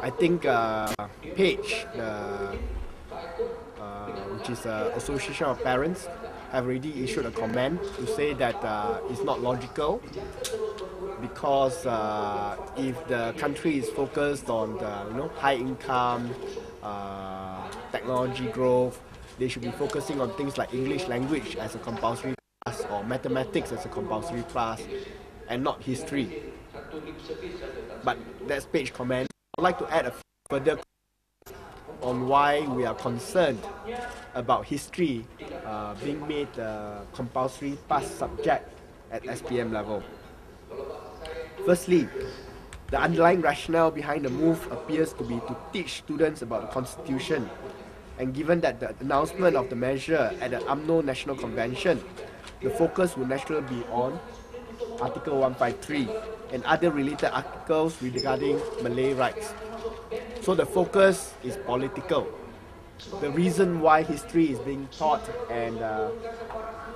I think Page, which is the Association of Parents, have already issued a comment to say that it's not logical because if the country is focused on the high income, technology growth, they should be focusing on things like English language as a compulsory class or mathematics as a compulsory class, and not history. But that's Page comment. I'd like to add a further on why we are concerned about history being made a compulsory pass subject at SPM level. Firstly, the underlying rationale behind the move appears to be to teach students about the Constitution, and given that the announcement of the measure at the UMNO National Convention, the focus will naturally be on Article 153 and other related articles regarding Malay rights. So the focus is political. The reason why history is being taught and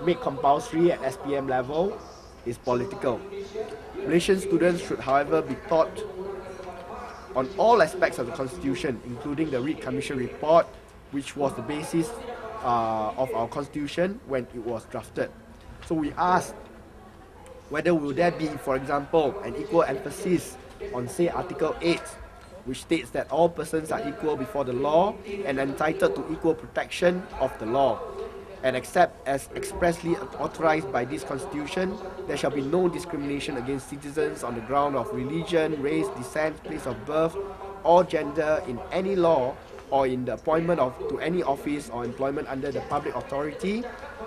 made compulsory at SPM level is political. Malaysian students should, however, be taught on all aspects of the Constitution, including the Reid Commission report, which was the basis of our Constitution when it was drafted. So we asked whether will there be, for example, an equal emphasis on, say, Article 8, which states that all persons are equal before the law and entitled to equal protection of the law. And except as expressly authorized by this Constitution, there shall be no discrimination against citizens on the ground of religion, race, descent, place of birth, or gender in any law or in the appointment to any office or employment under the public authority,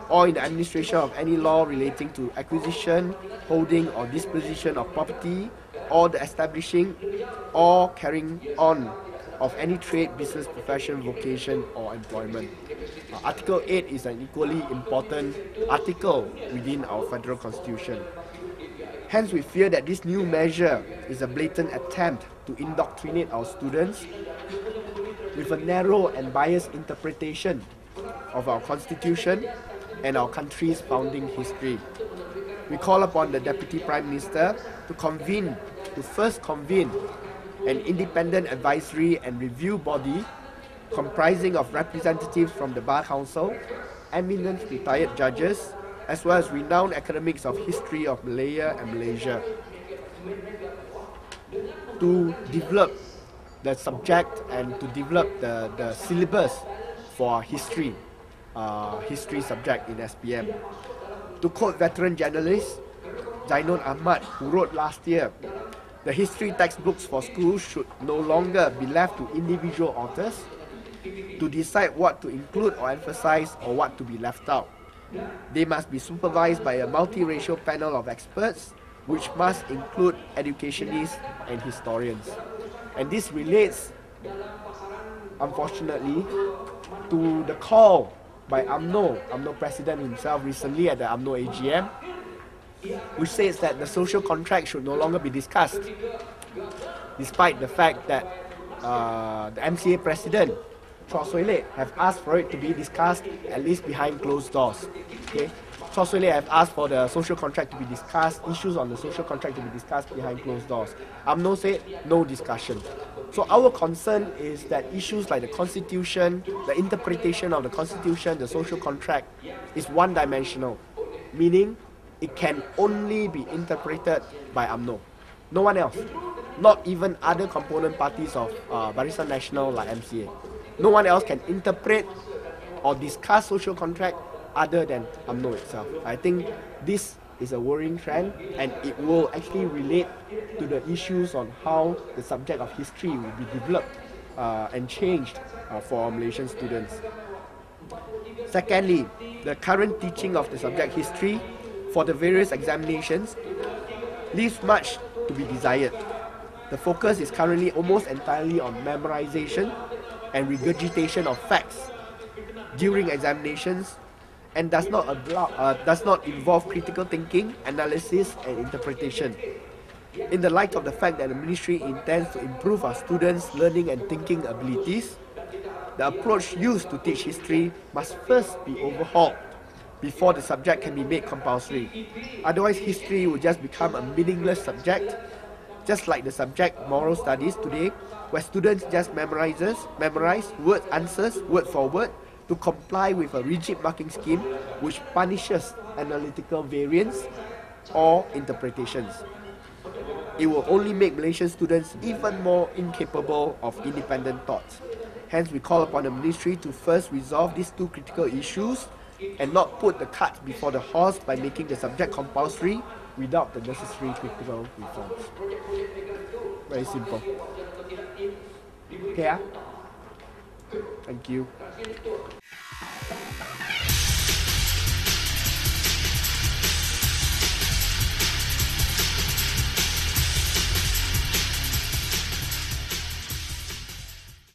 or in the administration of any law relating to acquisition, holding, or disposition of property, or the establishing or carrying on of any trade, business, profession, vocation, or employment. Article 8 is an equally important article within our federal constitution. Hence, we fear that this new measure is a blatant attempt to indoctrinate our students with a narrow and biased interpretation of our constitution and our country's founding history. We call upon the Deputy Prime Minister to first convene an independent advisory and review body comprising of representatives from the Bar Council, eminent retired judges, as well as renowned academics of history of Malaya and Malaysia, to develop the subject and to develop the syllabus for history subject in SPM. To quote veteran journalist Zainul Ahmad, who wrote last year, the history textbooks for schools should no longer be left to individual authors to decide what to include or emphasize or what to be left out. They must be supervised by a multiracial panel of experts, which must include educationists and historians. And this relates, unfortunately, to the call by UMNO president himself recently at the UMNO AGM, which says that the social contract should no longer be discussed, despite the fact that the MCA president, Chua Soy Lek, have asked for it to be discussed at least behind closed doors. Okay? Chua Soy Lek have asked for the social contract to be discussed, issues on the social contract to be discussed behind closed doors. UMNO said no discussion. So our concern is that issues like the Constitution, the interpretation of the Constitution, the social contract is one-dimensional, meaning it can only be interpreted by UMNO. No one else. Not even other component parties of Barisan Nasional like MCA. No one else can interpret or discuss social contract other than UMNO itself. I think this is a worrying trend, and it will actually relate to the issues on how the subject of history will be developed and changed for our Malaysian students. Secondly, the current teaching of the subject history for the various examinations leaves much to be desired. The focus is currently almost entirely on memorization and regurgitation of facts during examinations, and does not involve critical thinking, analysis, and interpretation. In the light of the fact that the ministry intends to improve our students' learning and thinking abilities, the approach used to teach history must first be overhauled before the subject can be made compulsory. Otherwise, history will just become a meaningless subject just like the subject moral studies today, where students just memorize word answers word for word to comply with a rigid marking scheme which punishes analytical variance or interpretations. It will only make Malaysian students even more incapable of independent thought. Hence, we call upon the ministry to first resolve these two critical issues and not put the cart before the horse by making the subject compulsory without the necessary critical reforms. Very simple. Okay, Thank you.